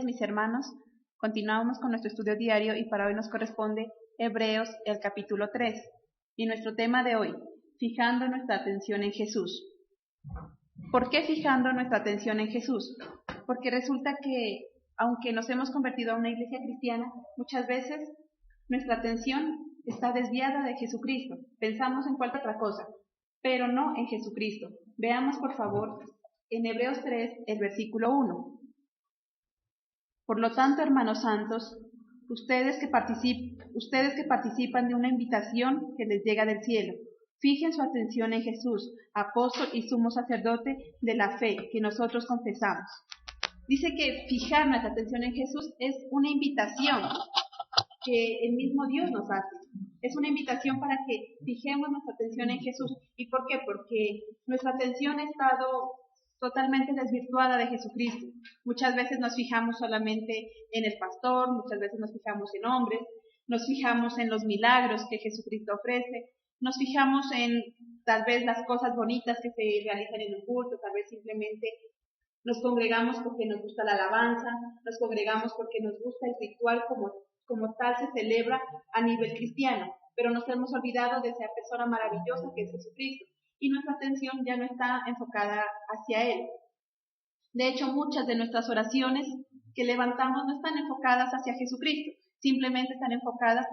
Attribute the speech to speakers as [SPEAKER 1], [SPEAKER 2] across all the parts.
[SPEAKER 1] mis hermanos. Continuamos con nuestro estudio diario y para hoy nos corresponde Hebreos, el capítulo 3. Y nuestro tema de hoy, fijando nuestra atención en Jesús. ¿Por qué fijando nuestra atención en Jesús? Porque resulta que, aunque nos hemos convertido a una iglesia cristiana, muchas veces nuestra atención está desviada de Jesucristo. Pensamos en cualquier otra cosa, pero no en Jesucristo. Veamos, por favor, en Hebreos 3, el versículo 1. Por lo tanto, hermanos santos, ustedes que participan de una invitación que les llega del cielo, fijen su atención en Jesús, apóstol y sumo sacerdote de la fe que nosotros confesamos. Dice que fijar nuestra atención en Jesús es una invitación que el mismo Dios nos hace. Es una invitación para que fijemos nuestra atención en Jesús. ¿Y por qué? Porque nuestra atención ha estado totalmente desvirtuada de Jesucristo. Muchas veces nos fijamos solamente en el pastor, muchas veces nos fijamos en hombres, nos fijamos en los milagros que Jesucristo ofrece, nos fijamos en tal vez las cosas bonitas que se realizan en un culto, tal vez simplemente nos congregamos porque nos gusta la alabanza, nos congregamos porque nos gusta el ritual como tal se celebra a nivel cristiano, pero nos hemos olvidado de esa persona maravillosa que es Jesucristo y nuestra atención ya no está enfocada hacia Él. De hecho, muchas de nuestras oraciones que levantamos no están enfocadas hacia Jesucristo, simplemente están enfocadas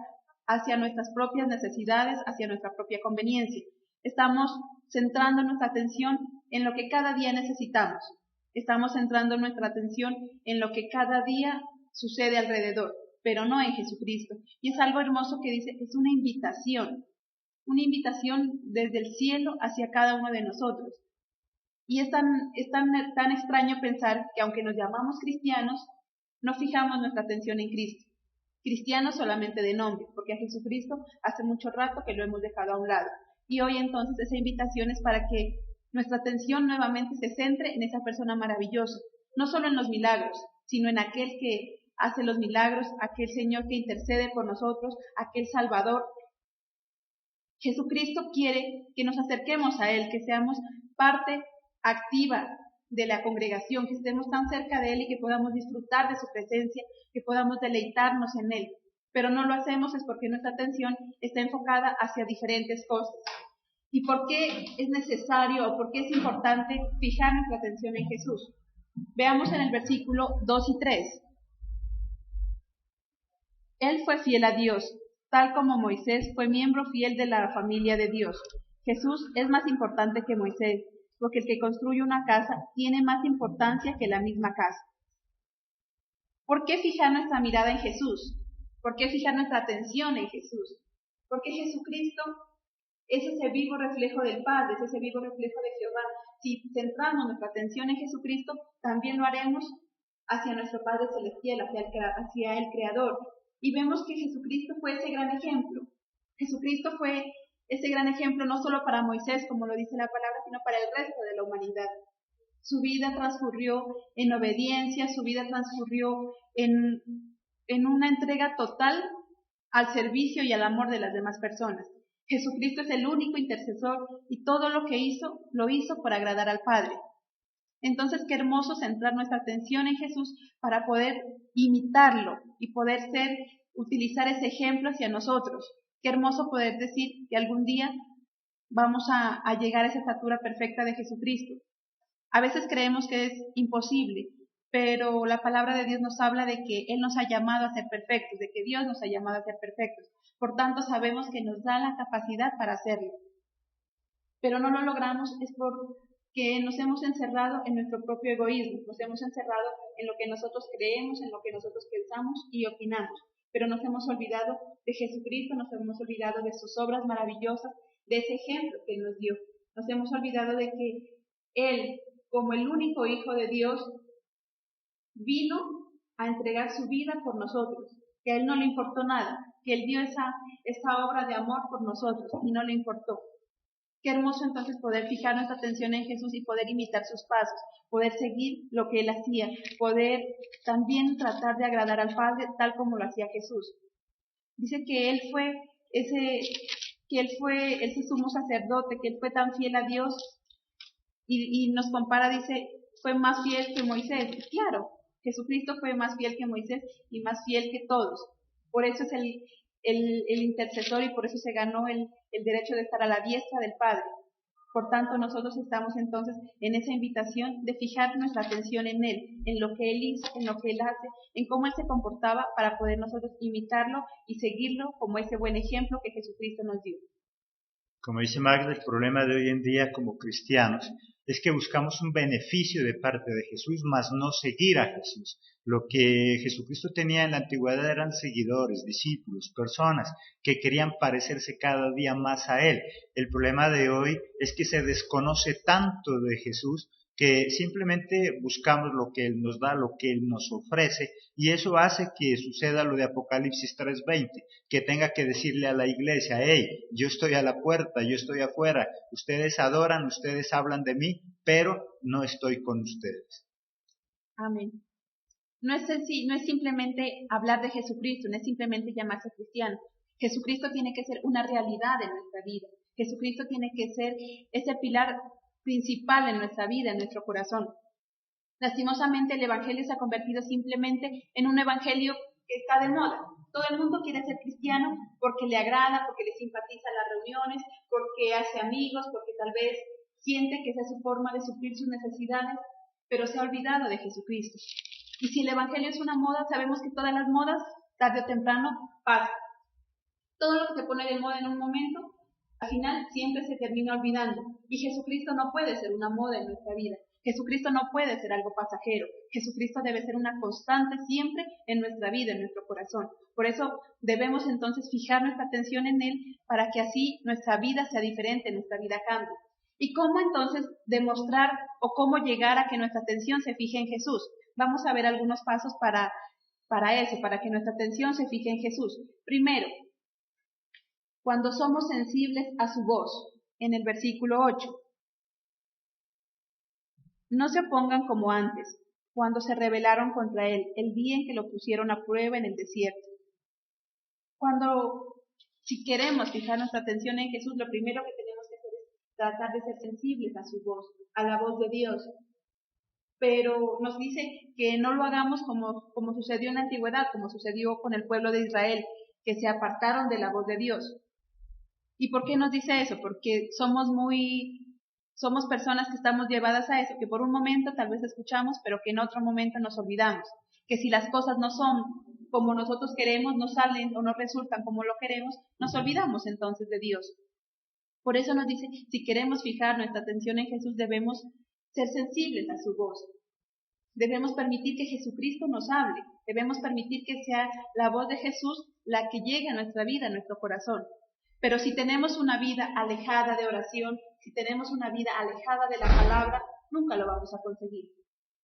[SPEAKER 1] hacia nuestras propias necesidades, hacia nuestra propia conveniencia. Estamos centrando nuestra atención en lo que cada día necesitamos. Estamos centrando nuestra atención en lo que cada día sucede alrededor, pero no en Jesucristo. Y es algo hermoso que dice, es una invitación desde el cielo hacia cada uno de nosotros. Y es tan extraño pensar que aunque nos llamamos cristianos, no fijamos nuestra atención en Cristo. Cristianos solamente de nombre, porque a Jesucristo hace mucho rato que lo hemos dejado a un lado. Y hoy entonces esa invitación es para que nuestra atención nuevamente se centre en esa persona maravillosa, no solo en los milagros, sino en aquel que hace los milagros, aquel Señor que intercede por nosotros, aquel Salvador. Jesucristo quiere que nos acerquemos a Él, que seamos parte activa de la congregación, que estemos tan cerca de Él y que podamos disfrutar de su presencia, que podamos deleitarnos en Él. Pero no lo hacemos es porque nuestra atención está enfocada hacia diferentes cosas. ¿Y por qué es necesario o por qué es importante fijar nuestra atención en Jesús? Veamos en el versículo 2 y 3. Él fue fiel a Dios, tal como Moisés fue miembro fiel de la familia de Dios. Jesús es más importante que Moisés, porque el que construye una casa tiene más importancia que la misma casa. ¿Por qué fijar nuestra mirada en Jesús? ¿Por qué fijar nuestra atención en Jesús? Porque Jesucristo es ese vivo reflejo del Padre, es ese vivo reflejo de Jehová. Si centramos nuestra atención en Jesucristo, también lo haremos hacia nuestro Padre Celestial, hacia el Creador. Y vemos que Jesucristo fue ese gran ejemplo. Jesucristo fue ese gran ejemplo no solo para Moisés, como lo dice la palabra, sino para el resto de la humanidad. Su vida transcurrió en obediencia, su vida transcurrió en una entrega total al servicio y al amor de las demás personas. Jesucristo es el único intercesor y todo lo que hizo, lo hizo por agradar al Padre. Entonces, qué hermoso centrar nuestra atención en Jesús para poder imitarlo y poder utilizar ese ejemplo hacia nosotros. Qué hermoso poder decir que algún día vamos a llegar a esa estatura perfecta de Jesucristo. A veces creemos que es imposible, pero la palabra de Dios nos habla de que Él nos ha llamado a ser perfectos, de que Dios nos ha llamado a ser perfectos. Por tanto, sabemos que nos da la capacidad para hacerlo. Pero no lo logramos es porque nos hemos encerrado en nuestro propio egoísmo, nos hemos encerrado en lo que nosotros creemos, en lo que nosotros pensamos y opinamos. Pero nos hemos olvidado de Jesucristo, nos hemos olvidado de sus obras maravillosas, de ese ejemplo que Él nos dio. Nos hemos olvidado de que Él, como el único Hijo de Dios, vino a entregar su vida por nosotros, que a Él no le importó nada, que Él dio esa obra de amor por nosotros y no le importó. Qué hermoso entonces poder fijar nuestra atención en Jesús y poder imitar sus pasos, poder seguir lo que Él hacía, poder también tratar de agradar al Padre tal como lo hacía Jesús. Dice que Él fue ese sumo sacerdote, que Él fue tan fiel a Dios y nos compara, dice, fue más fiel que Moisés. Claro, Jesucristo fue más fiel que Moisés y más fiel que todos. Por eso es el intercesor y por eso se ganó el derecho de estar a la diestra del Padre. Por tanto, nosotros estamos entonces en esa invitación de fijar nuestra atención en Él, en lo que Él hizo, en lo que Él hace, en cómo Él se comportaba para poder nosotros imitarlo y seguirlo como ese buen ejemplo que Jesucristo nos dio.
[SPEAKER 2] Como dice Magda, el problema de hoy en día como cristianos es que buscamos un beneficio de parte de Jesús, mas no seguir a Jesús. Lo que Jesucristo tenía en la antigüedad eran seguidores, discípulos, personas que querían parecerse cada día más a Él. El problema de hoy es que se desconoce tanto de Jesús que simplemente buscamos lo que Él nos da, lo que Él nos ofrece, y eso hace que suceda lo de Apocalipsis 3:20, que tenga que decirle a la iglesia: hey, yo estoy a la puerta, yo estoy afuera, ustedes adoran, ustedes hablan de mí, pero no estoy con ustedes.
[SPEAKER 1] Amén. No es simplemente hablar de Jesucristo, no es simplemente llamarse cristiano. Jesucristo tiene que ser una realidad en nuestra vida. Jesucristo tiene que ser ese pilar principal en nuestra vida, en nuestro corazón. Lastimosamente el evangelio se ha convertido simplemente en un evangelio que está de moda. Todo el mundo quiere ser cristiano porque le agrada, porque le simpatiza las reuniones, porque hace amigos, porque tal vez siente que esa es su forma de suplir sus necesidades, pero se ha olvidado de Jesucristo. Y si el evangelio es una moda, sabemos que todas las modas, tarde o temprano, pasan. Todo lo que se pone de moda en un momento, al final siempre se termina olvidando. Y Jesucristo no puede ser una moda en nuestra vida. Jesucristo no puede ser algo pasajero. Jesucristo debe ser una constante siempre en nuestra vida, en nuestro corazón. Por eso debemos entonces fijar nuestra atención en Él para que así nuestra vida sea diferente, nuestra vida cambie. ¿Y cómo entonces demostrar o cómo llegar a que nuestra atención se fije en Jesús? Vamos a ver algunos pasos para eso, para que nuestra atención se fije en Jesús. Primero, cuando somos sensibles a su voz, en el versículo 8. No se opongan como antes, cuando se rebelaron contra él, el día en que lo pusieron a prueba en el desierto. Si queremos fijar nuestra atención en Jesús, lo primero que tenemos que hacer es tratar de ser sensibles a su voz, a la voz de Dios. Pero nos dice que no lo hagamos como sucedió en la antigüedad, como sucedió con el pueblo de Israel, que se apartaron de la voz de Dios. ¿Y por qué nos dice eso? Porque somos personas que estamos llevadas a eso, que por un momento tal vez escuchamos, pero que en otro momento nos olvidamos. Que si las cosas no son como nosotros queremos, no salen o no resultan como lo queremos, nos olvidamos entonces de Dios. Por eso nos dice, si queremos fijar nuestra atención en Jesús, debemos ser sensibles a su voz. Debemos permitir que Jesucristo nos hable. Debemos permitir que sea la voz de Jesús la que llegue a nuestra vida, a nuestro corazón. Pero si tenemos una vida alejada de oración, si tenemos una vida alejada de la palabra, nunca lo vamos a conseguir.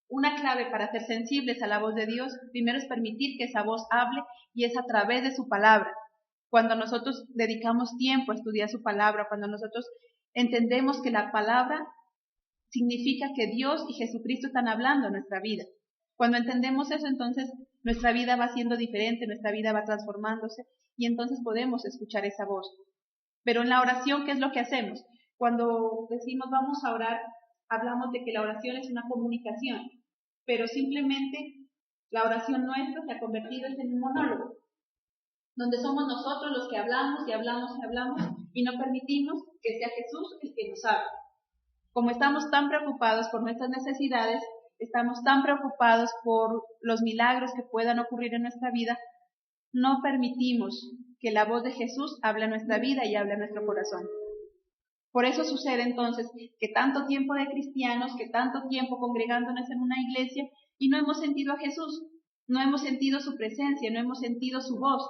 [SPEAKER 1] Una clave para ser sensibles a la voz de Dios, primero es permitir que esa voz hable, y es a través de su palabra. Cuando nosotros dedicamos tiempo a estudiar su palabra, cuando nosotros entendemos que la palabra significa que Dios y Jesucristo están hablando en nuestra vida. Cuando entendemos eso, entonces nuestra vida va siendo diferente, nuestra vida va transformándose, y entonces podemos escuchar esa voz. Pero en la oración, ¿qué es lo que hacemos? Cuando decimos vamos a orar, hablamos de que la oración es una comunicación, pero simplemente la oración nuestra se ha convertido en un monólogo, donde somos nosotros los que hablamos y hablamos y hablamos, y no permitimos que sea Jesús el que nos hable. Como estamos tan preocupados por nuestras necesidades, estamos tan preocupados por los milagros que puedan ocurrir en nuestra vida, no permitimos que la voz de Jesús hable a nuestra vida y hable a nuestro corazón. Por eso sucede entonces que tanto tiempo de cristianos, que tanto tiempo congregándonos en una iglesia, y no hemos sentido a Jesús, no hemos sentido su presencia, no hemos sentido su voz,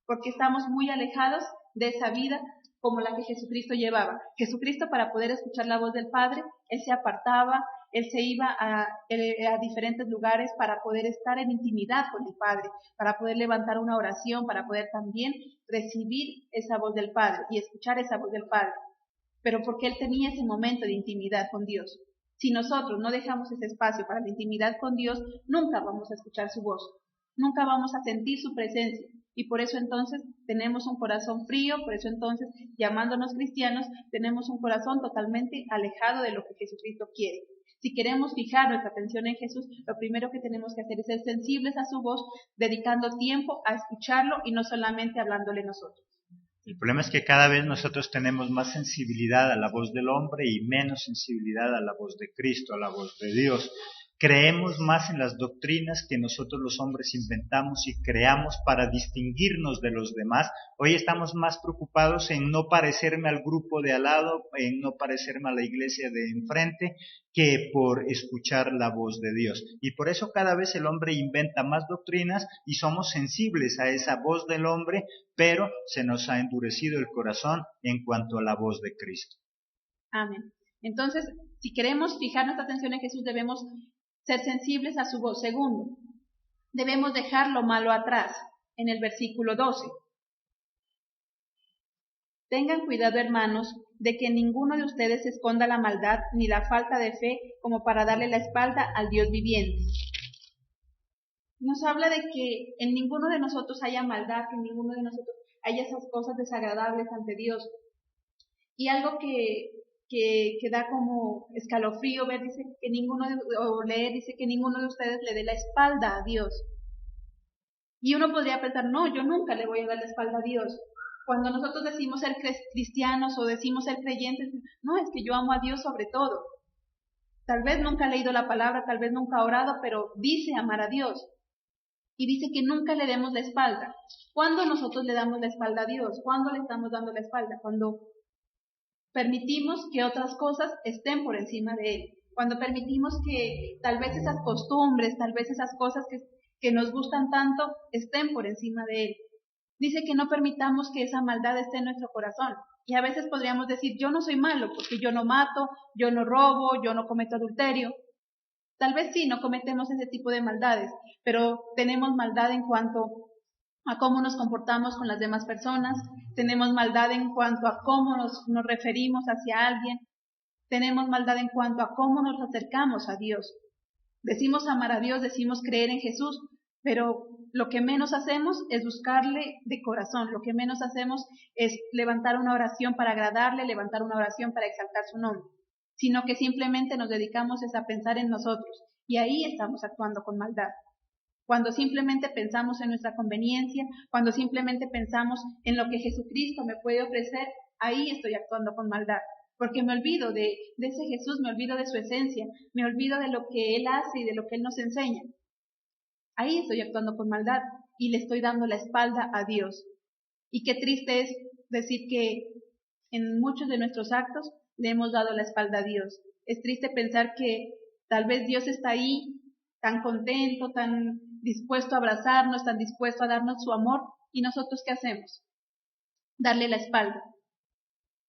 [SPEAKER 1] porque estamos muy alejados de esa vida como la que Jesucristo llevaba. Jesucristo, para poder escuchar la voz del Padre, Él se apartaba, Él se iba a diferentes lugares para poder estar en intimidad con el Padre, para poder levantar una oración, para poder también recibir esa voz del Padre y escuchar esa voz del Padre. Pero porque Él tenía ese momento de intimidad con Dios. Si nosotros no dejamos ese espacio para la intimidad con Dios, nunca vamos a escuchar su voz, nunca vamos a sentir su presencia. Y por eso entonces tenemos un corazón frío, por eso entonces, llamándonos cristianos, tenemos un corazón totalmente alejado de lo que Jesucristo quiere. Si queremos fijar nuestra atención en Jesús, lo primero que tenemos que hacer es ser sensibles a su voz, dedicando tiempo a escucharlo y no solamente hablándole nosotros.
[SPEAKER 2] El problema es que cada vez nosotros tenemos más sensibilidad a la voz del hombre y menos sensibilidad a la voz de Cristo, a la voz de Dios. Creemos más en las doctrinas que nosotros los hombres inventamos y creamos para distinguirnos de los demás. Hoy estamos más preocupados en no parecerme al grupo de al lado, en no parecerme a la iglesia de enfrente, que por escuchar la voz de Dios. Y por eso cada vez el hombre inventa más doctrinas y somos sensibles a esa voz del hombre, pero se nos ha endurecido el corazón en cuanto a la voz de Cristo.
[SPEAKER 1] Amén. Entonces, si queremos fijar nuestra atención en Jesús, debemos ser sensibles a su voz. Segundo, debemos dejar lo malo atrás, en el versículo 12. Tengan cuidado, hermanos, de que ninguno de ustedes esconda la maldad ni la falta de fe como para darle la espalda al Dios viviente. Nos habla de que en ninguno de nosotros haya maldad, que en ninguno de nosotros haya esas cosas desagradables ante Dios. Y algo que da como escalofrío ver, dice que leer, dice que ninguno de ustedes le dé la espalda a Dios. Y uno podría pensar, no, yo nunca le voy a dar la espalda a Dios. Cuando nosotros decimos ser cristianos o decimos ser creyentes, no, es que yo amo a Dios sobre todo. Tal vez nunca ha leído la palabra, tal vez nunca ha orado, pero dice amar a Dios. Y dice que nunca le demos la espalda. ¿Cuándo nosotros le damos la espalda a Dios? ¿Cuándo le estamos dando la espalda? Cuando permitimos que otras cosas estén por encima de Él. Cuando permitimos que tal vez esas costumbres, tal vez esas cosas que nos gustan tanto, estén por encima de Él. Dice que no permitamos que esa maldad esté en nuestro corazón. Y a veces podríamos decir, yo no soy malo porque yo no mato, yo no robo, yo no cometo adulterio. Tal vez sí, no cometemos ese tipo de maldades, pero tenemos maldad en cuanto a cómo nos comportamos con las demás personas, tenemos maldad en cuanto a cómo nos referimos hacia alguien, tenemos maldad en cuanto a cómo nos acercamos a Dios. Decimos amar a Dios, decimos creer en Jesús, pero lo que menos hacemos es buscarle de corazón, lo que menos hacemos es levantar una oración para agradarle, levantar una oración para exaltar su nombre, sino que simplemente nos dedicamos a pensar en nosotros, y ahí estamos actuando con maldad. Cuando simplemente pensamos en nuestra conveniencia, cuando simplemente pensamos en lo que Jesucristo me puede ofrecer, ahí estoy actuando con maldad, porque me olvido de ese Jesús, me olvido de su esencia, me olvido de lo que Él hace y de lo que Él nos enseña. Ahí estoy actuando con maldad y le estoy dando la espalda a Dios. Y qué triste es decir que en muchos de nuestros actos le hemos dado la espalda a Dios. Es triste pensar que tal vez Dios está ahí tan contento, tan dispuesto a abrazarnos, tan dispuesto a darnos su amor, y nosotros ¿qué hacemos? Darle la espalda.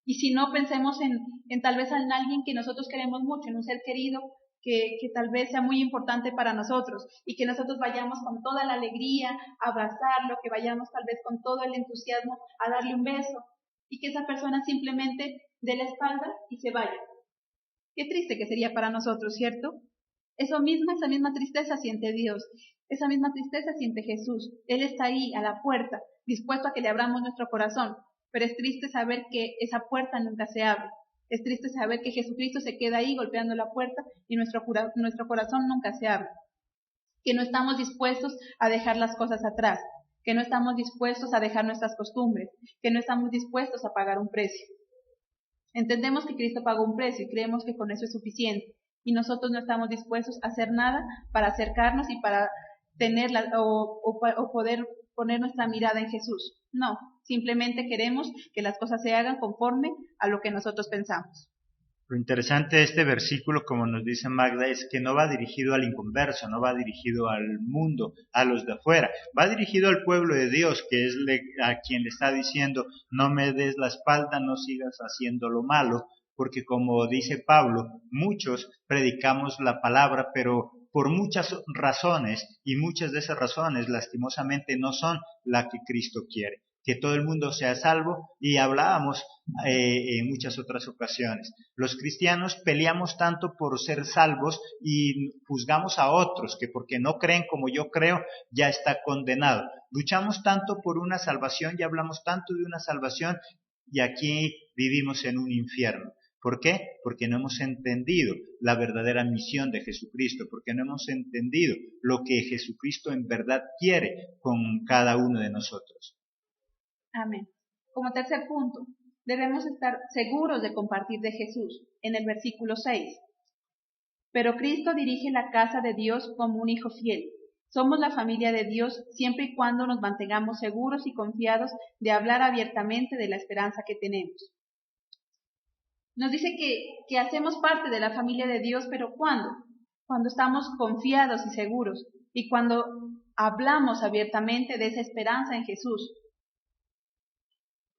[SPEAKER 1] Y si no, pensemos en tal vez en alguien que nosotros queremos mucho, en un ser querido que tal vez sea muy importante para nosotros, y que nosotros vayamos con toda la alegría a abrazarlo, que vayamos tal vez con todo el entusiasmo a darle un beso, y que esa persona simplemente dé la espalda y se vaya. Qué triste que sería para nosotros, ¿cierto? Esa misma tristeza siente Dios, esa misma tristeza siente Jesús. Él está ahí a la puerta, dispuesto a que le abramos nuestro corazón, pero es triste saber que esa puerta nunca se abre. Es triste saber que Jesucristo se queda ahí golpeando la puerta y nuestro corazón nunca se abre. Que no estamos dispuestos a dejar las cosas atrás, que no estamos dispuestos a dejar nuestras costumbres, que no estamos dispuestos a pagar un precio. Entendemos que Cristo pagó un precio y creemos que con eso es suficiente. Y nosotros no estamos dispuestos a hacer nada para acercarnos y para tener o poder poner nuestra mirada en Jesús. No, simplemente queremos que las cosas se hagan conforme a lo que nosotros pensamos.
[SPEAKER 2] Lo interesante de este versículo, como nos dice Magda, es que no va dirigido al inconverso, no va dirigido al mundo, a los de afuera, va dirigido al pueblo de Dios, que es a quien le está diciendo, no me des la espalda, no sigas haciendo lo malo, porque como dice Pablo, muchos predicamos la palabra, pero por muchas razones, y muchas de esas razones lastimosamente no son la que Cristo quiere, que todo el mundo sea salvo, y hablábamos en muchas otras ocasiones. Los cristianos peleamos tanto por ser salvos y juzgamos a otros que porque no creen como yo creo ya está condenado. Luchamos tanto por una salvación y hablamos tanto de una salvación y aquí vivimos en un infierno. ¿Por qué? Porque no hemos entendido la verdadera misión de Jesucristo, porque no hemos entendido lo que Jesucristo en verdad quiere con cada uno de nosotros.
[SPEAKER 1] Amén. Como tercer punto, debemos estar seguros de compartir de Jesús. En el versículo 6. Pero Cristo dirige la casa de Dios como un hijo fiel. Somos la familia de Dios siempre y cuando nos mantengamos seguros y confiados de hablar abiertamente de la esperanza que tenemos. Nos dice que hacemos parte de la familia de Dios, pero ¿cuándo? Cuando estamos confiados y seguros y cuando hablamos abiertamente de esa esperanza en Jesús.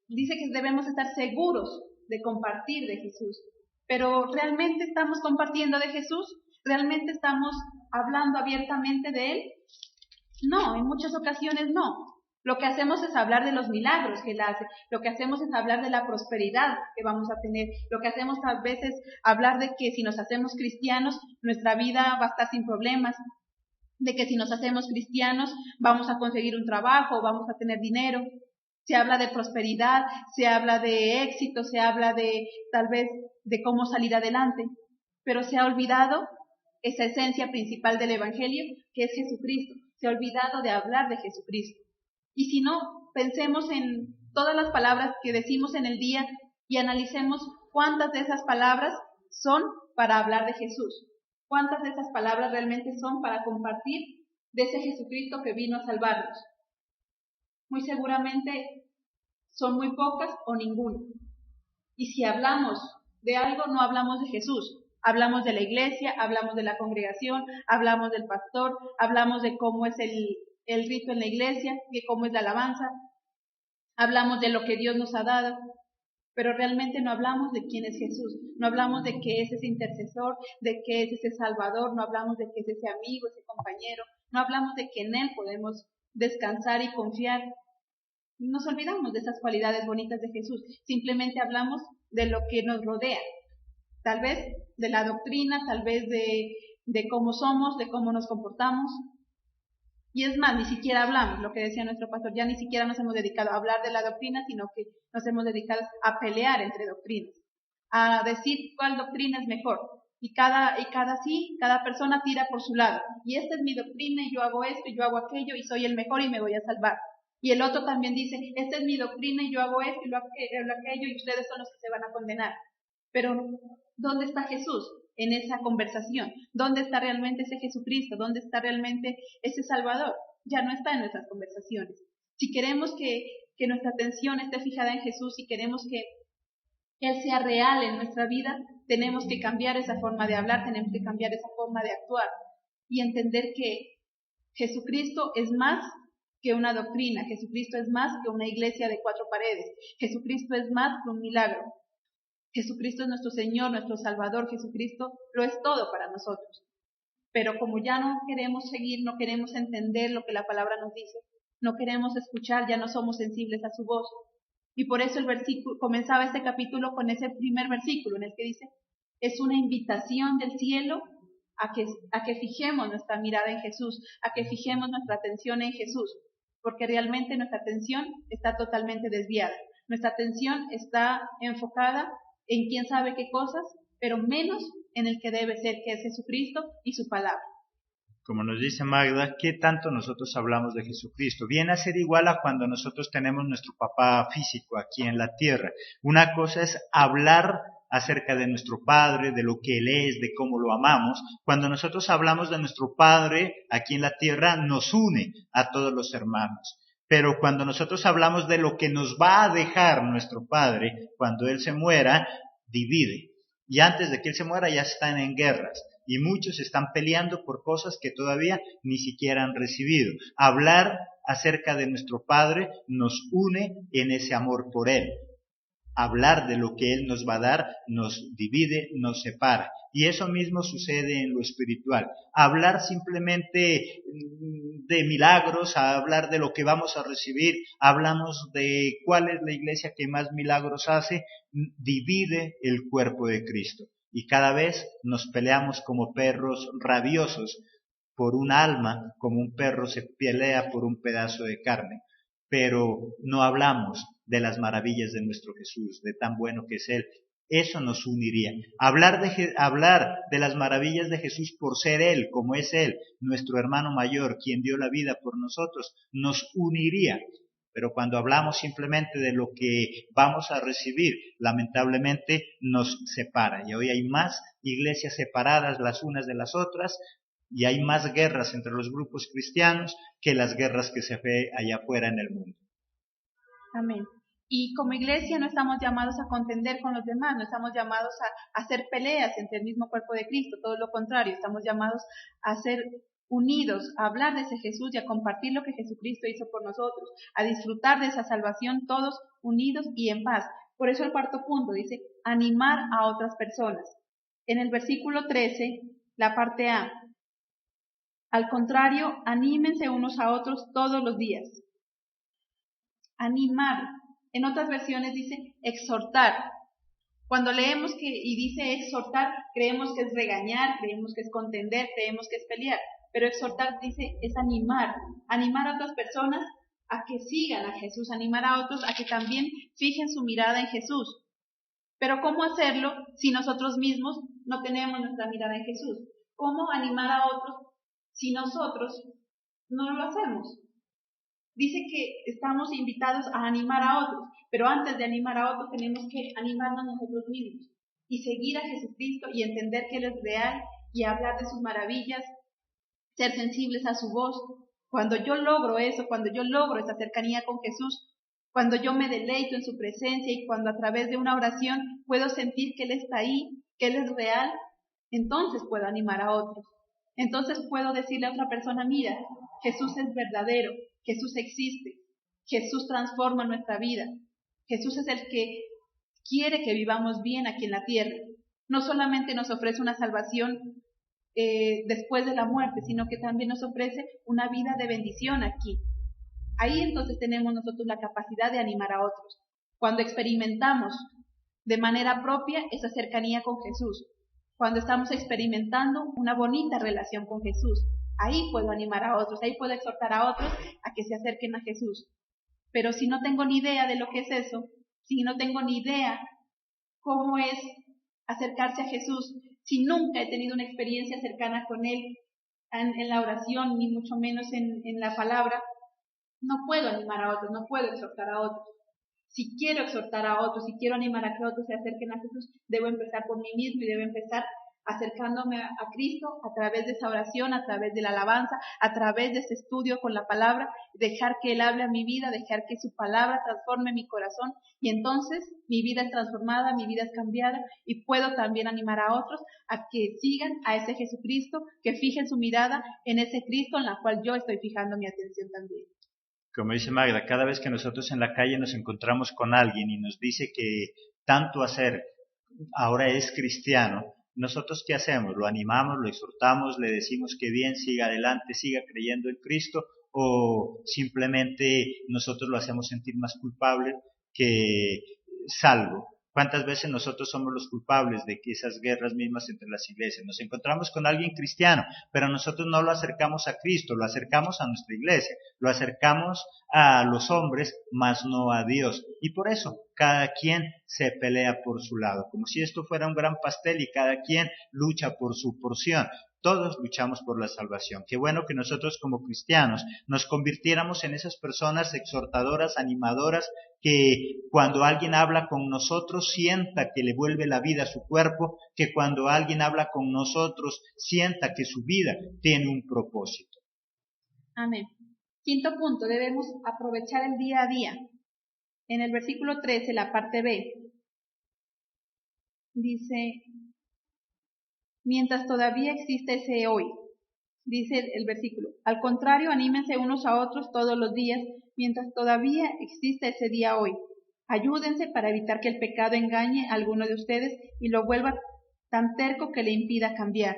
[SPEAKER 1] Dice que debemos estar seguros de compartir de Jesús. Pero ¿realmente estamos compartiendo de Jesús? ¿Realmente estamos hablando abiertamente de Él? No, en muchas ocasiones no. Lo que hacemos es hablar de los milagros que Él hace. Lo que hacemos es hablar de la prosperidad que vamos a tener. Lo que hacemos a veces hablar de que si nos hacemos cristianos, nuestra vida va a estar sin problemas. De que si nos hacemos cristianos, vamos a conseguir un trabajo, vamos a tener dinero. Se habla de prosperidad, se habla de éxito, se habla de tal vez de cómo salir adelante, pero se ha olvidado esa esencia principal del Evangelio, que es Jesucristo. Se ha olvidado de hablar de Jesucristo. Y si no, pensemos en todas las palabras que decimos en el día y analicemos cuántas de esas palabras son para hablar de Jesús. Cuántas de esas palabras realmente son para compartir de ese Jesucristo que vino a salvarnos. Muy seguramente son muy pocas o ninguna. Y si hablamos de algo, no hablamos de Jesús. Hablamos de la iglesia, hablamos de la congregación, hablamos del pastor, hablamos de cómo es el rito en la iglesia, de cómo es la alabanza, hablamos de lo que Dios nos ha dado, pero realmente no hablamos de quién es Jesús, no hablamos de que es ese intercesor, de que es ese salvador, no hablamos de que es ese amigo, ese compañero, no hablamos de que en Él podemos descansar y confiar. Nos olvidamos de esas cualidades bonitas de Jesús, simplemente hablamos de lo que nos rodea, tal vez de la doctrina, tal vez de cómo somos, de cómo nos comportamos. Y es más, ni siquiera hablamos, lo que decía nuestro pastor, ya ni siquiera nos hemos dedicado a hablar de la doctrina, sino que nos hemos dedicado a pelear entre doctrinas, a decir cuál doctrina es mejor. Y cada persona tira por su lado. Y esta es mi doctrina y yo hago esto y yo hago aquello y soy el mejor y me voy a salvar. Y el otro también dice, esta es mi doctrina y yo hago esto y lo aquello y ustedes son los que se van a condenar. Pero, ¿dónde está Jesús en esa conversación? ¿Dónde está realmente ese Jesucristo? ¿Dónde está realmente ese Salvador? Ya no está en nuestras conversaciones. Si queremos que nuestra atención esté fijada en Jesús y queremos que Él sea real en nuestra vida, tenemos que cambiar esa forma de hablar, tenemos que cambiar esa forma de actuar y entender que Jesucristo es más que una doctrina, Jesucristo es más que una iglesia de 4 paredes, Jesucristo es más que un milagro. Jesucristo es nuestro Señor, nuestro Salvador, Jesucristo lo es todo para nosotros. Pero como ya no queremos seguir, no queremos entender lo que la palabra nos dice, no queremos escuchar, ya no somos sensibles a su voz. Y por eso el versículo, comenzaba este capítulo con ese primer versículo en el que dice, es una invitación del cielo a que fijemos nuestra mirada en Jesús, a que fijemos nuestra atención en Jesús, porque realmente nuestra atención está totalmente desviada. Nuestra atención está enfocada en quién sabe qué cosas, pero menos en el que debe ser, que es Jesucristo y su palabra.
[SPEAKER 2] Como nos dice Magda, ¿qué tanto nosotros hablamos de Jesucristo? Viene a ser igual a cuando nosotros tenemos nuestro papá físico aquí en la tierra. Una cosa es hablar acerca de nuestro Padre, de lo que Él es, de cómo lo amamos. Cuando nosotros hablamos de nuestro Padre aquí en la tierra, nos une a todos los hermanos. Pero cuando nosotros hablamos de lo que nos va a dejar nuestro Padre, cuando Él se muera, divide. Y antes de que Él se muera ya están en guerras. Y muchos están peleando por cosas que todavía ni siquiera han recibido. Hablar acerca de nuestro Padre nos une en ese amor por Él. Hablar de lo que Él nos va a dar nos divide, nos separa. Y eso mismo sucede en lo espiritual. Hablar simplemente de milagros, hablar de lo que vamos a recibir, hablamos de cuál es la iglesia que más milagros hace, divide el cuerpo de Cristo. Y cada vez nos peleamos como perros rabiosos por un alma, como un perro se pelea por un pedazo de carne. Pero no hablamos de las maravillas de nuestro Jesús, de tan bueno que es Él, Eso nos uniría. Hablar de las maravillas de Jesús por ser Él, como es Él, nuestro hermano mayor, quien dio la vida por nosotros, nos uniría. Pero cuando hablamos simplemente de lo que vamos a recibir, lamentablemente nos separa. Y hoy hay más iglesias separadas las unas de las otras, y hay más guerras entre los grupos cristianos que las guerras que se ve allá afuera en el mundo.
[SPEAKER 1] Amén. Y como iglesia no estamos llamados a contender con los demás, no estamos llamados a hacer peleas entre el mismo cuerpo de Cristo, todo lo contrario, estamos llamados a ser unidos, a hablar de ese Jesús y a compartir lo que Jesucristo hizo por nosotros, a disfrutar de esa salvación todos unidos y en paz. Por eso el cuarto punto dice, animar a otras personas. En el versículo 13, la parte A, al contrario, anímense unos a otros todos los días. Animar. En otras versiones dice exhortar. Cuando leemos y dice exhortar, creemos que es regañar, creemos que es contender, creemos que es pelear. Pero exhortar dice es animar a otras personas a que sigan a Jesús, animar a otros a que también fijen su mirada en Jesús. Pero ¿cómo hacerlo si nosotros mismos no tenemos nuestra mirada en Jesús? ¿Cómo animar a otros si nosotros no lo hacemos? Dice que estamos invitados a animar a otros, pero antes de animar a otros tenemos que animarnos nosotros mismos y seguir a Jesucristo y entender que Él es real y hablar de sus maravillas, ser sensibles a su voz. Cuando yo logro eso, cuando yo logro esa cercanía con Jesús, cuando yo me deleito en su presencia y cuando a través de una oración puedo sentir que Él está ahí, que Él es real, entonces puedo animar a otros. Entonces puedo decirle a otra persona, mira, Jesús es verdadero, Jesús existe, Jesús transforma nuestra vida, Jesús es el que quiere que vivamos bien aquí en la tierra. No solamente nos ofrece una salvación después de la muerte, sino que también nos ofrece una vida de bendición aquí. Ahí entonces tenemos nosotros la capacidad de animar a otros. Cuando experimentamos de manera propia esa cercanía con Jesús, cuando estamos experimentando una bonita relación con Jesús, ahí puedo animar a otros, ahí puedo exhortar a otros a que se acerquen a Jesús. Pero si no tengo ni idea de lo que es eso, si no tengo ni idea cómo es acercarse a Jesús, si nunca he tenido una experiencia cercana con Él en la oración, ni mucho menos en la palabra, no puedo animar a otros, no puedo exhortar a otros. Si quiero exhortar a otros, si quiero animar a que otros se acerquen a Jesús, debo empezar por mí mismo y debo empezar acercándome a Cristo a través de esa oración, a través de la alabanza, a través de ese estudio con la palabra, dejar que Él hable a mi vida, dejar que su palabra transforme mi corazón y entonces mi vida es transformada, mi vida es cambiada y puedo también animar a otros a que sigan a ese Jesucristo, que fijen su mirada en ese Cristo en la cual yo estoy fijando mi atención también.
[SPEAKER 2] Como dice Magda, cada vez que nosotros en la calle nos encontramos con alguien y nos dice que tanto hacer ahora es cristiano, ¿nosotros qué hacemos? ¿Lo animamos, lo exhortamos, le decimos que bien, siga adelante, siga creyendo en Cristo? ¿O simplemente nosotros lo hacemos sentir más culpable que salvo? ¿Cuántas veces nosotros somos los culpables de que esas guerras mismas entre las iglesias? Nos encontramos con alguien cristiano, pero nosotros no lo acercamos a Cristo, lo acercamos a nuestra iglesia, lo acercamos a los hombres, mas no a Dios. Y por eso cada quien se pelea por su lado, como si esto fuera un gran pastel y cada quien lucha por su porción. Todos luchamos por la salvación. Qué bueno que nosotros como cristianos nos convirtiéramos en esas personas exhortadoras, animadoras, que cuando alguien habla con nosotros sienta que le vuelve la vida a su cuerpo, que cuando alguien habla con nosotros sienta que su vida tiene un propósito.
[SPEAKER 1] Amén. Quinto punto, debemos aprovechar el día a día. En el versículo 13, la parte B, dice, mientras todavía existe ese hoy, dice el versículo, al contrario, anímense unos a otros todos los días, mientras todavía existe ese día hoy. Ayúdense para evitar que el pecado engañe a alguno de ustedes y lo vuelva tan terco que le impida cambiar.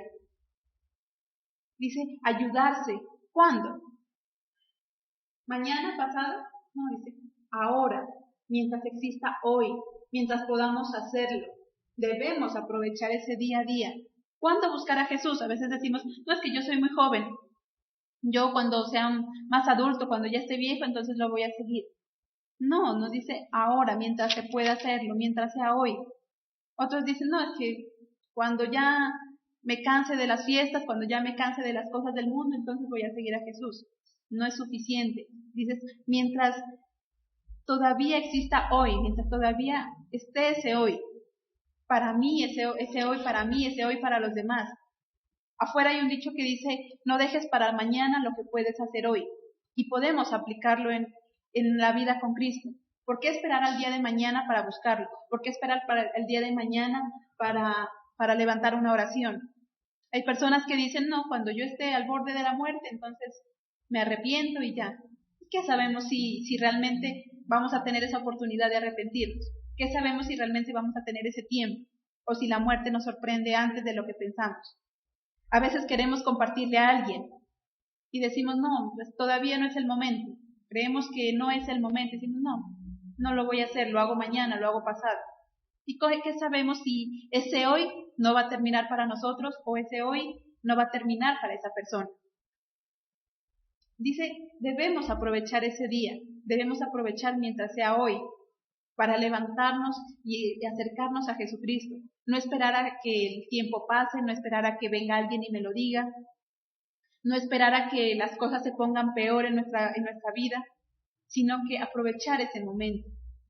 [SPEAKER 1] Dice, ayudarse. ¿Cuándo? ¿Mañana, pasado? No, dice, ahora, mientras exista hoy, mientras podamos hacerlo. Debemos aprovechar ese día a día. ¿Cuándo buscar a Jesús? A veces decimos, no, es que yo soy muy joven. Yo cuando sea más adulto, cuando ya esté viejo, entonces lo voy a seguir. No, nos dice ahora, mientras se pueda hacerlo, mientras sea hoy. Otros dicen, no, es que cuando ya me canse de las fiestas, cuando ya me canse de las cosas del mundo, entonces voy a seguir a Jesús. No es suficiente. Dices, mientras todavía exista hoy, mientras todavía esté ese hoy, para mí, ese hoy para mí, ese hoy para los demás. Afuera hay un dicho que dice, no dejes para mañana lo que puedes hacer hoy. Y podemos aplicarlo en la vida con Cristo. ¿Por qué esperar al día de mañana para buscarlo? ¿Por qué esperar para el día de mañana para levantar una oración? Hay personas que dicen, no, cuando yo esté al borde de la muerte, entonces me arrepiento y ya. ¿Qué sabemos si realmente vamos a tener esa oportunidad de arrepentirnos? ¿Qué sabemos si realmente vamos a tener ese tiempo? O si la muerte nos sorprende antes de lo que pensamos. A veces queremos compartirle a alguien y decimos, no, pues todavía no es el momento. Creemos que no es el momento. Decimos, no lo voy a hacer, lo hago mañana, lo hago pasado. ¿Y qué sabemos si ese hoy no va a terminar para nosotros o ese hoy no va a terminar para esa persona? Dice, debemos aprovechar ese día, debemos aprovechar mientras sea hoy para levantarnos y acercarnos a Jesucristo. No esperar a que el tiempo pase, no esperar a que venga alguien y me lo diga, no esperar a que las cosas se pongan peor en nuestra vida, sino que aprovechar ese momento.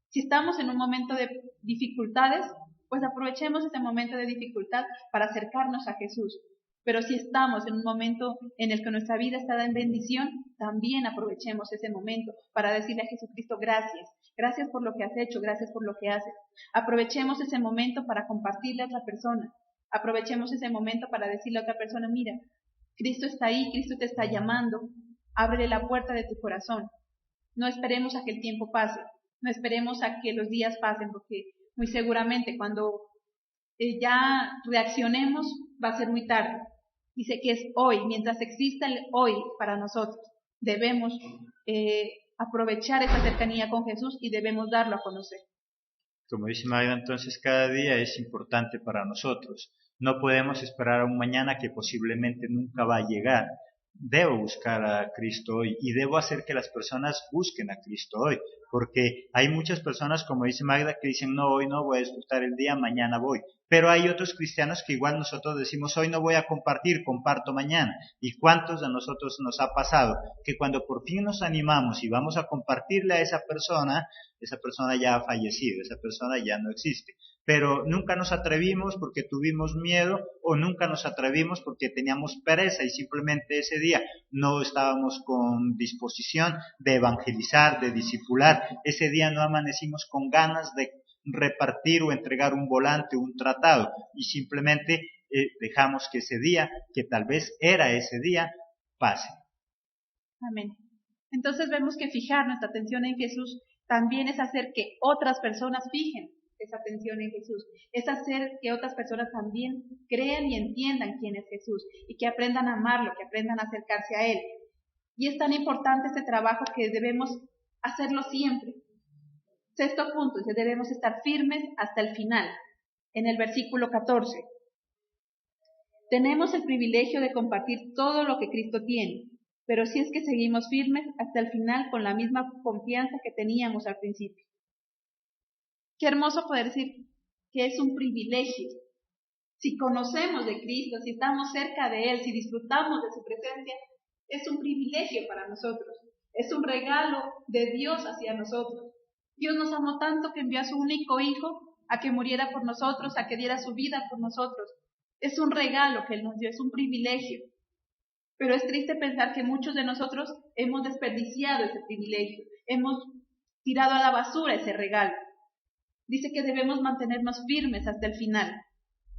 [SPEAKER 1] Si estamos en un momento de dificultades, pues aprovechemos ese momento de dificultad para acercarnos a Jesús. Pero si estamos en un momento en el que nuestra vida está en bendición, también aprovechemos ese momento para decirle a Jesucristo gracias. Gracias por lo que has hecho, gracias por lo que haces. Aprovechemos ese momento para compartirle a otra persona. Aprovechemos ese momento para decirle a otra persona, mira, Cristo está ahí, Cristo te está llamando. Ábrele la puerta de tu corazón. No esperemos a que el tiempo pase. No esperemos a que los días pasen, porque muy seguramente cuando ya reaccionemos va a ser muy tarde. Dice que es hoy, mientras exista el hoy para nosotros. Debemos aprovechar esa cercanía con Jesús y debemos darlo a conocer.
[SPEAKER 2] Como dice Magda, entonces cada día es importante para nosotros. No podemos esperar a un mañana que posiblemente nunca va a llegar. Debo buscar a Cristo hoy y debo hacer que las personas busquen a Cristo hoy, porque hay muchas personas, como dice Magda, que dicen, no, hoy no voy a disfrutar el día, mañana voy. Pero hay otros cristianos que igual nosotros decimos, hoy no voy a compartir, comparto mañana. ¿Y cuántos de nosotros nos ha pasado que cuando por fin nos animamos y vamos a compartirle a esa persona ya ha fallecido, esa persona ya no existe? Pero nunca nos atrevimos porque tuvimos miedo o nunca nos atrevimos porque teníamos pereza y simplemente ese día no estábamos con disposición de evangelizar, de discipular. Ese día no amanecimos con ganas de repartir o entregar un volante, un tratado, y simplemente dejamos que ese día, que tal vez era ese día, pase.
[SPEAKER 1] Amén. Entonces vemos que fijar nuestra atención en Jesús también es hacer que otras personas fijen esa atención en Jesús. Es hacer que otras personas también crean y entiendan quién es Jesús y que aprendan a amarlo, que aprendan a acercarse a Él. Y es tan importante este trabajo que debemos hacerlo siempre. Sexto punto, que debemos estar firmes hasta el final. En el versículo 14. Tenemos el privilegio de compartir todo lo que Cristo tiene, pero si es que seguimos firmes hasta el final con la misma confianza que teníamos al principio. Qué hermoso poder decir que es un privilegio. Si conocemos de Cristo, si estamos cerca de Él, si disfrutamos de su presencia, es un privilegio para nosotros. Es un regalo de Dios hacia nosotros. Dios nos amó tanto que envió a su único Hijo a que muriera por nosotros, a que diera su vida por nosotros. Es un regalo que Él nos dio, es un privilegio. Pero es triste pensar que muchos de nosotros hemos desperdiciado ese privilegio, hemos tirado a la basura ese regalo. Dice que debemos mantenernos firmes hasta el final.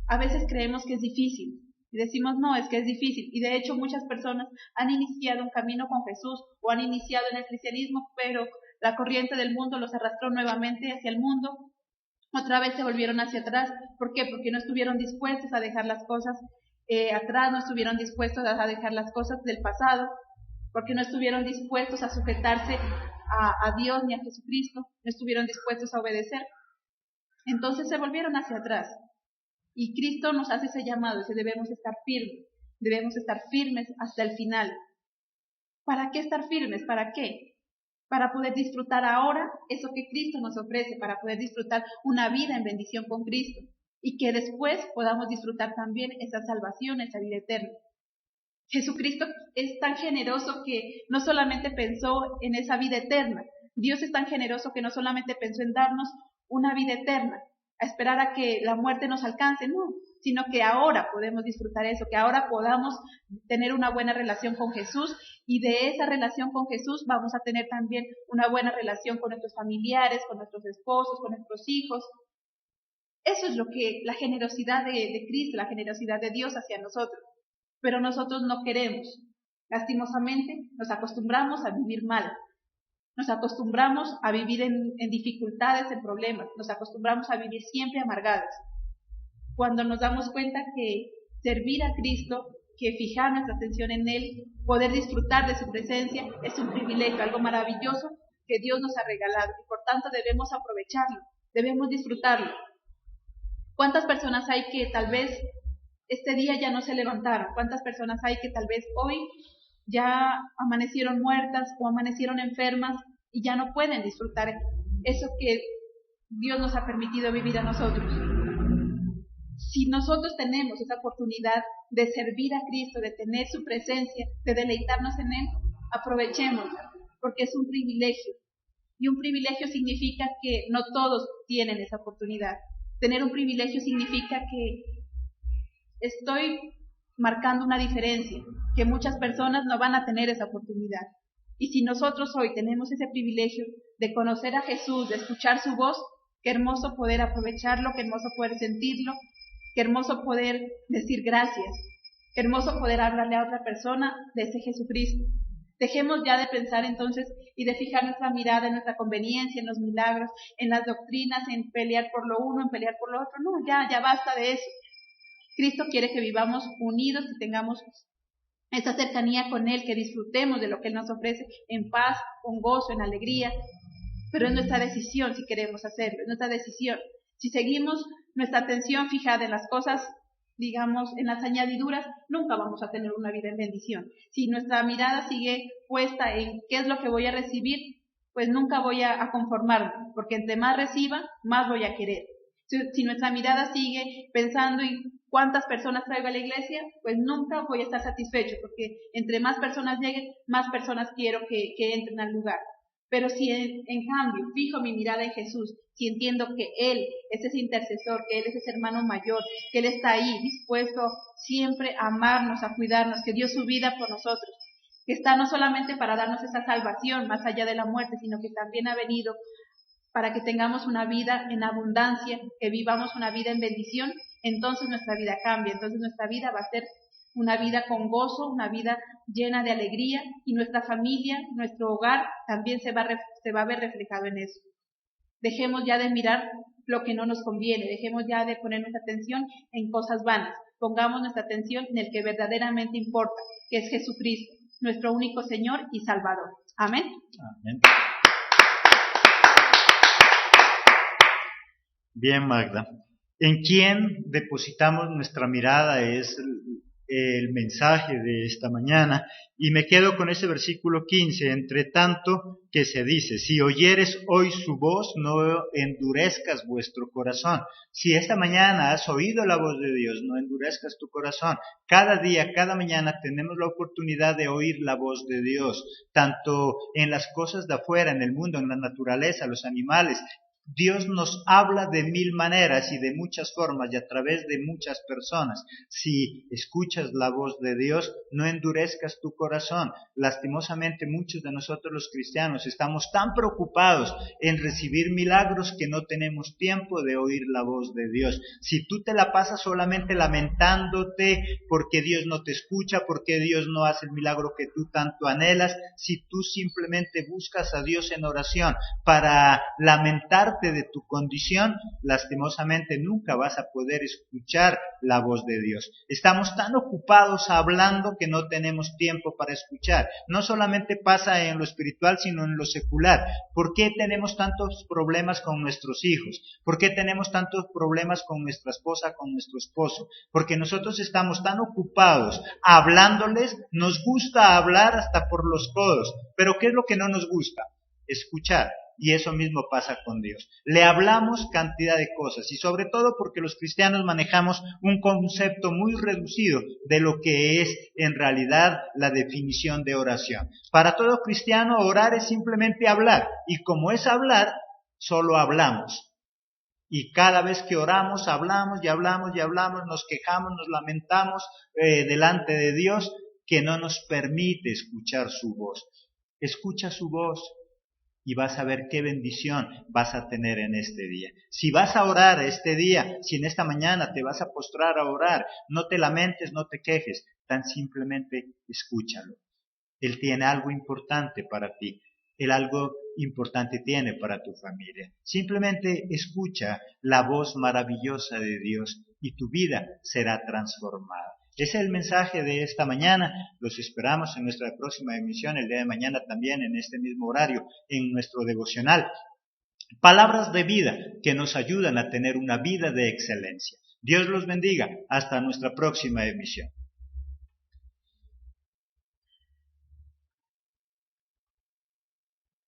[SPEAKER 1] A veces creemos que es difícil y decimos, no, es que es difícil. Y de hecho muchas personas han iniciado un camino con Jesús o han iniciado en el cristianismo, pero la corriente del mundo los arrastró nuevamente hacia el mundo. Otra vez se volvieron hacia atrás. ¿Por qué? Porque no estuvieron dispuestos a dejar las cosas atrás, no estuvieron dispuestos a dejar las cosas del pasado, porque no estuvieron dispuestos a sujetarse a Dios ni a Jesucristo, no estuvieron dispuestos a obedecer. Entonces se volvieron hacia atrás. Y Cristo nos hace ese llamado, que debemos estar firmes hasta el final. ¿Para qué estar firmes? ¿Para qué? Para poder disfrutar ahora eso que Cristo nos ofrece, para poder disfrutar una vida en bendición con Cristo. y que después podamos disfrutar también esa salvación, esa vida eterna. Jesucristo es tan generoso que no solamente pensó en esa vida eterna, Dios es tan generoso que no solamente pensó en darnos una vida eterna, a esperar a que la muerte nos alcance, no, sino que ahora podemos disfrutar eso, que ahora podamos tener una buena relación con Jesús, y de esa relación con Jesús vamos a tener también una buena relación con nuestros familiares, con nuestros esposos, con nuestros hijos. Eso es lo que la generosidad de Cristo, la generosidad de Dios hacia nosotros. Pero nosotros no queremos. Lastimosamente nos acostumbramos a vivir mal. Nos acostumbramos a vivir en dificultades, en problemas. Nos acostumbramos a vivir siempre amargados. Cuando nos damos cuenta que servir a Cristo, que fijar nuestra atención en Él, poder disfrutar de su presencia, es un privilegio, algo maravilloso que Dios nos ha regalado. Y por tanto debemos aprovecharlo, debemos disfrutarlo. ¿Cuántas personas hay que tal vez este día ya no se levantaron? ¿Cuántas personas hay que tal vez hoy ya amanecieron muertas o amanecieron enfermas y ya no pueden disfrutar eso que Dios nos ha permitido vivir a nosotros? Si nosotros tenemos esa oportunidad de servir a Cristo, de tener su presencia, de deleitarnos en Él, aprovechémosla, porque es un privilegio. Y un privilegio significa que no todos tienen esa oportunidad. Tener un privilegio significa que estoy marcando una diferencia, que muchas personas no van a tener esa oportunidad. Y si nosotros hoy tenemos ese privilegio de conocer a Jesús, de escuchar su voz, qué hermoso poder aprovecharlo, qué hermoso poder sentirlo, qué hermoso poder decir gracias, qué hermoso poder hablarle a otra persona de ese Jesucristo. Dejemos ya de pensar entonces y de fijar nuestra mirada en nuestra conveniencia, en los milagros, en las doctrinas, en pelear por lo uno, en pelear por lo otro. No, ya basta de eso. Cristo quiere que vivamos unidos y tengamos esa cercanía con Él, que disfrutemos de lo que Él nos ofrece en paz, con gozo, en alegría. Pero es nuestra decisión si queremos hacerlo, es nuestra decisión. Si seguimos nuestra atención fijada en las cosas, digamos, en las añadiduras, nunca vamos a tener una vida en bendición. Si nuestra mirada sigue puesta en qué es lo que voy a recibir, pues nunca voy a conformarme, porque entre más reciba, más voy a querer. Si nuestra mirada sigue pensando en cuántas personas traigo a la iglesia, pues nunca voy a estar satisfecho, porque entre más personas lleguen, más personas quiero que entren al lugar. Pero si en cambio fijo mi mirada en Jesús, si entiendo que Él es ese intercesor, que Él es ese hermano mayor, que Él está ahí dispuesto siempre a amarnos, a cuidarnos, que dio su vida por nosotros, que está no solamente para darnos esa salvación más allá de la muerte, sino que también ha venido para que tengamos una vida en abundancia, que vivamos una vida en bendición, entonces nuestra vida cambia, entonces nuestra vida va a ser una vida con gozo, una vida llena de alegría, y nuestra familia, nuestro hogar también se va a ver reflejado en eso. Dejemos ya de mirar lo que no nos conviene, dejemos ya de poner nuestra atención en cosas vanas, pongamos nuestra atención en el que verdaderamente importa, que es Jesucristo, nuestro único Señor y Salvador. Amén.
[SPEAKER 2] Amén. Bien, Magda. ¿En quién depositamos nuestra mirada? Es el mensaje de esta mañana, y me quedo con ese versículo 15, entre tanto que se dice, si oyeres hoy su voz, no endurezcas vuestro corazón. Si esta mañana has oído la voz de Dios, no endurezcas tu corazón. Cada día, cada mañana tenemos la oportunidad de oír la voz de Dios, tanto en las cosas de afuera, en el mundo, en la naturaleza, los animales. Dios nos habla de mil maneras y de muchas formas y a través de muchas personas. Si escuchas la voz de Dios, no endurezcas tu corazón. Lastimosamente, muchos de nosotros los cristianos estamos tan preocupados en recibir milagros que no tenemos tiempo de oír la voz de Dios. Si tú te la pasas solamente lamentándote porque Dios no te escucha, porque Dios no hace el milagro que tú tanto anhelas, si tú simplemente buscas a Dios en oración para lamentarte de tu condición, lastimosamente nunca vas a poder escuchar la voz de Dios. Estamos tan ocupados hablando que no tenemos tiempo para escuchar. No solamente pasa en lo espiritual, sino en lo secular. ¿Por qué tenemos tantos problemas con nuestros hijos? ¿Por qué tenemos tantos problemas con nuestra esposa, con nuestro esposo? Porque nosotros estamos tan ocupados hablándoles, nos gusta hablar hasta por los codos. Pero ¿qué es lo que no nos gusta? Escuchar. y eso mismo pasa con Dios. Le hablamos cantidad de cosas y sobre todo porque los cristianos manejamos un concepto muy reducido de lo que es en realidad la definición de oración. Para todo cristiano orar es simplemente hablar y como es hablar, solo hablamos. Y cada vez que oramos, hablamos y hablamos y hablamos, nos quejamos, nos lamentamos delante de Dios que no nos permite escuchar su voz. Escucha su voz y vas a ver qué bendición vas a tener en este día. Si vas a orar este día, si en esta mañana te vas a postrar a orar, no te lamentes, no te quejes, tan simplemente escúchalo. Él tiene algo importante para ti. Él algo importante tiene para tu familia. Simplemente escucha la voz maravillosa de Dios y tu vida será transformada. Ese es el mensaje de esta mañana. Los esperamos en nuestra próxima emisión, el día de mañana también en este mismo horario, en nuestro devocional. Palabras de vida que nos ayudan a tener una vida de excelencia. Dios los bendiga. Hasta nuestra próxima emisión.